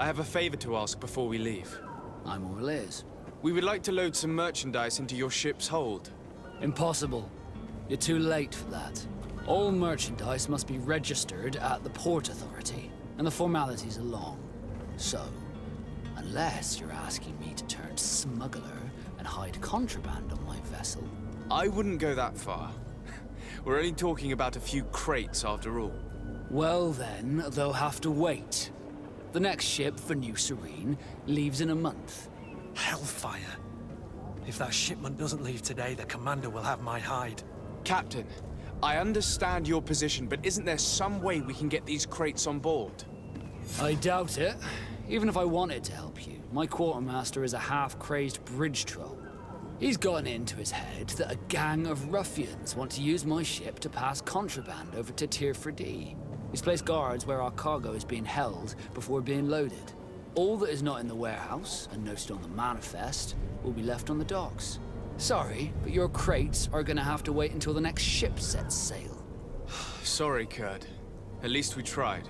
I have a favor to ask before we leave. I'm all ears. We would like to load some merchandise into your ship's hold. Impossible. You're too late for that. All merchandise must be registered at the Port Authority, and the formalities are long. So, unless you're asking me to turn smuggler and hide contraband on my vessel... I wouldn't go that far. We're only talking about a few crates after all. Well then, they'll have to wait. The next ship for New Serene leaves in a month. Hellfire. If that shipment doesn't leave today, the commander will have my hide. Captain, I understand your position, but isn't there some way we can get these crates on board? I doubt it. Even if I wanted to help you, my quartermaster is a half-crazed bridge troll. He's gotten into his head that a gang of ruffians want to use my ship to pass contraband over to Tier 4D. He's placed guards where our cargo is being held before being loaded. All that is not in the warehouse, and noted on the manifest, will be left on the docks. Sorry, but your crates are gonna have to wait until the next ship sets sail. Sorry, Kurd. At least we tried.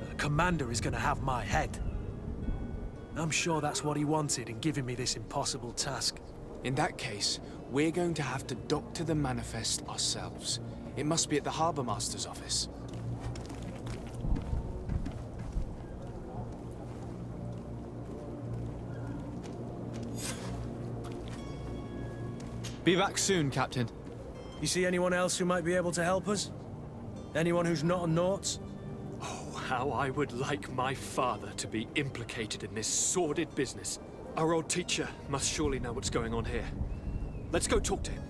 The commander is gonna have my head. I'm sure that's what he wanted in giving me this impossible task. In that case, we're going to have to doctor the manifest ourselves. It must be at the Harbor Master's office. Be back soon, Captain. You see anyone else who might be able to help us? Anyone who's not a Naut? Oh, how I would like my father to be implicated in this sordid business. Our old teacher must surely know what's going on here. Let's go talk to him.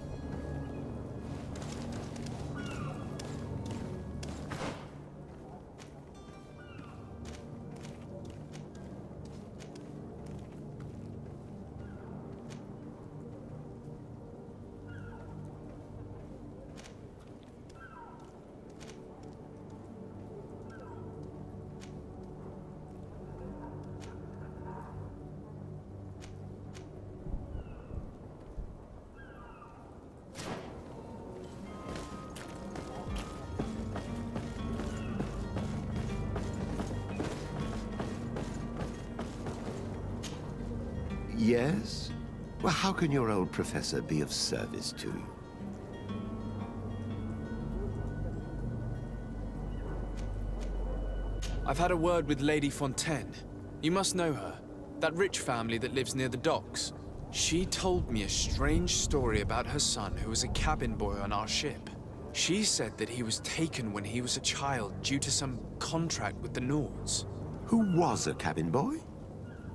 Yes? Well, how can your old professor be of service to you? I've had a word with Lady Fontaine. You must know her. That rich family that lives near the docks. She told me a strange story about her son who was a cabin boy on our ship. She said that he was taken when he was a child due to some contract with the Nords. Who was a cabin boy?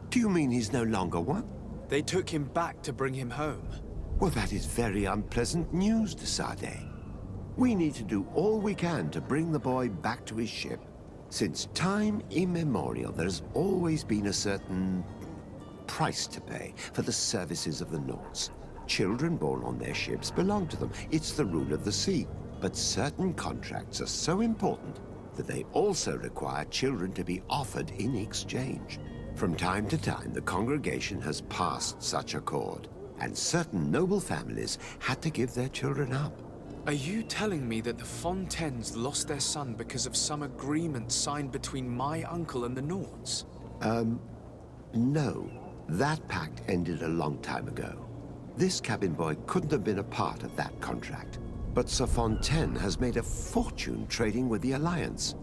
Do you mean he's no longer one? They took him back to bring him home. Well, that is very unpleasant news, de Sade. We need to do all we can to bring the boy back to his ship. Since time immemorial, there's always been a certain price to pay for the services of the Nords. Children born on their ships belong to them. It's the rule of the sea. But certain contracts are so important that they also require children to be offered in exchange. From time to time, the congregation has passed such accord, and certain noble families had to give their children up. Are you telling me that the Fontaines lost their son because of some agreement signed between my uncle and the Nords? No. That pact ended a long time ago. This cabin boy couldn't have been a part of that contract. But Sir Fontaine has made a fortune trading with the Alliance,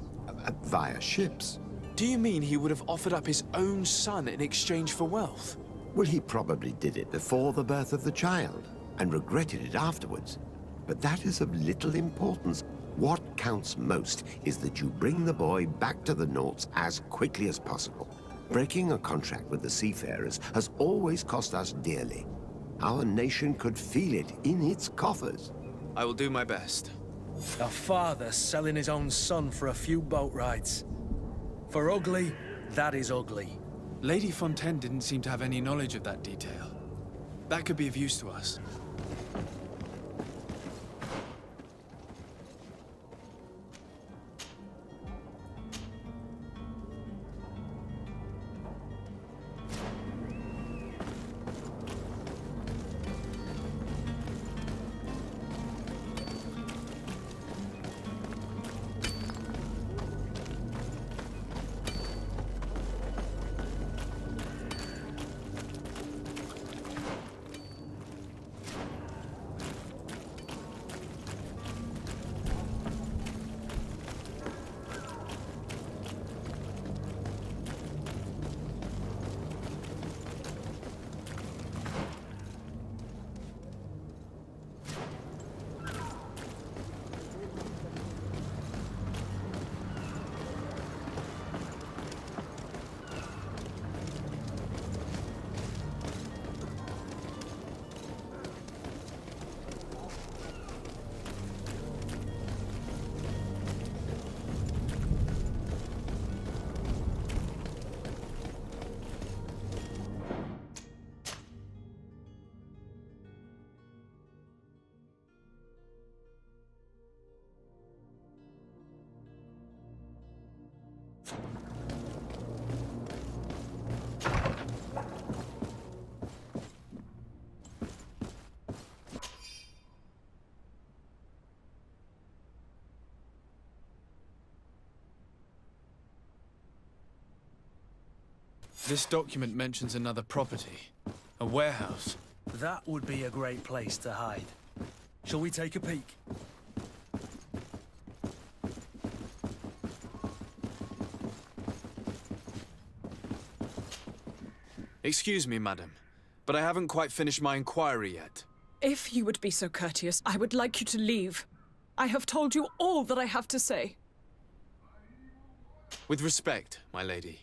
via ships. Do you mean he would have offered up his own son in exchange for wealth? Well, he probably did it before the birth of the child, and regretted it afterwards. But that is of little importance. What counts most is that you bring the boy back to the Nords as quickly as possible. Breaking a contract with the seafarers has always cost us dearly. Our nation could feel it in its coffers. I will do my best. A father selling his own son for a few boat rides. For ugly, that is ugly. Lady Fontaine didn't seem to have any knowledge of that detail. That could be of use to us. This document mentions another property. A warehouse. That would be a great place to hide. Shall we take a peek? Excuse me, madam, but I haven't quite finished my inquiry yet. If you would be so courteous, I would like you to leave. I have told you all that I have to say. With respect, my lady.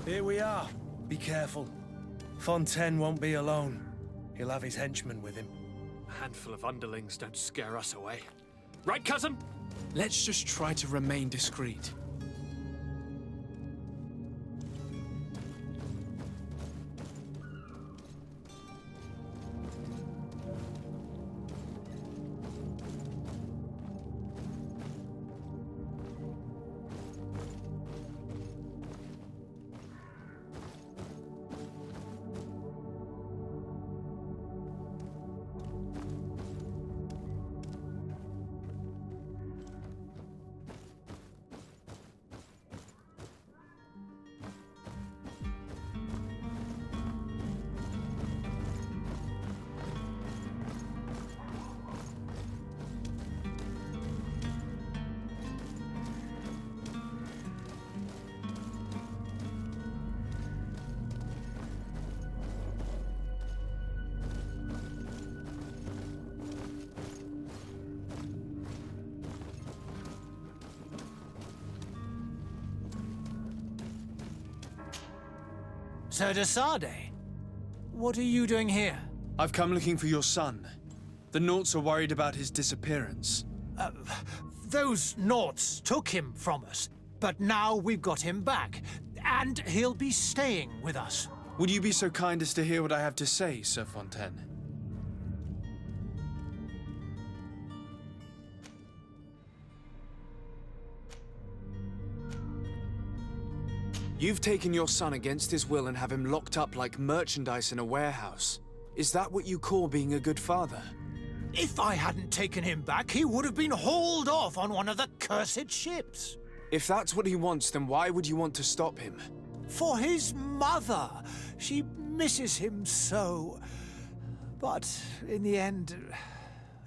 Here we are. Be careful. Fontaine won't be alone. He'll have his henchmen with him. A handful of underlings don't scare us away. Right, cousin? Let's just try to remain discreet. Sir de Sardet, what are you doing here? I've come looking for your son. The Nauts are worried about his disappearance. Those Nauts took him from us, but now we've got him back, and he'll be staying with us. Would you be so kind as to hear what I have to say, Sir Fontaine? You've taken your son against his will and have him locked up like merchandise in a warehouse. Is that what you call being a good father? If I hadn't taken him back, he would have been hauled off on one of the cursed ships. If that's what he wants, then why would you want to stop him? For his mother. She misses him so. But in the end,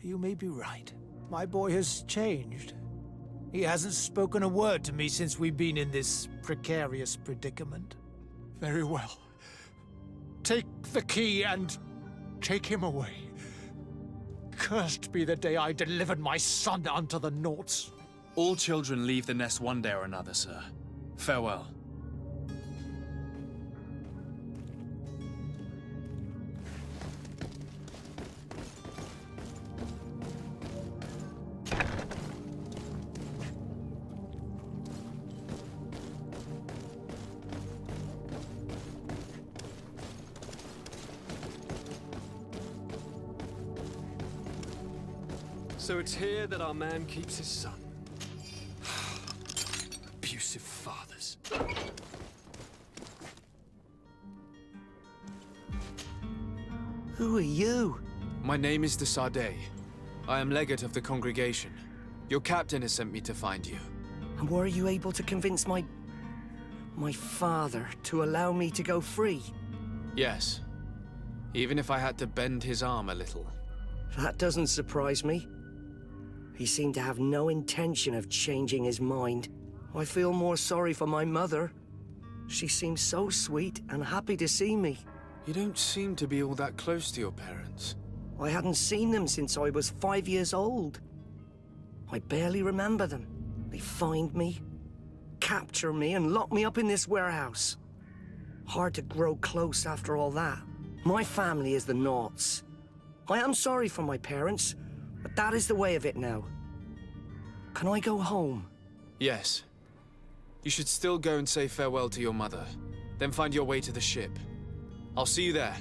you may be right. My boy has changed. He hasn't spoken a word to me since we've been in this precarious predicament. Very well. Take the key and take him away. Cursed be the day I delivered my son unto the Nauts. All children leave the nest one day or another, sir. Farewell. So it's here that our man keeps his son. Abusive fathers. Who are you? My name is de Sardet. I am legate of the congregation. Your captain has sent me to find you. And were you able to convince my father to allow me to go free? Yes. Even if I had to bend his arm a little. That doesn't surprise me. He seemed to have no intention of changing his mind. I feel more sorry for my mother. She seems so sweet and happy to see me. You don't seem to be all that close to your parents. I hadn't seen them since I was 5 years old. I barely remember them. They find me, capture me, and lock me up in this warehouse. Hard to grow close after all that. My family is the Naughts. I am sorry for my parents, but that is the way of it now. Can I go home? Yes. You should still go and say farewell to your mother. Then find your way to the ship. I'll see you there.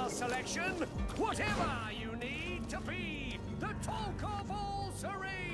Selection, whatever you need to be the talk of all Serene.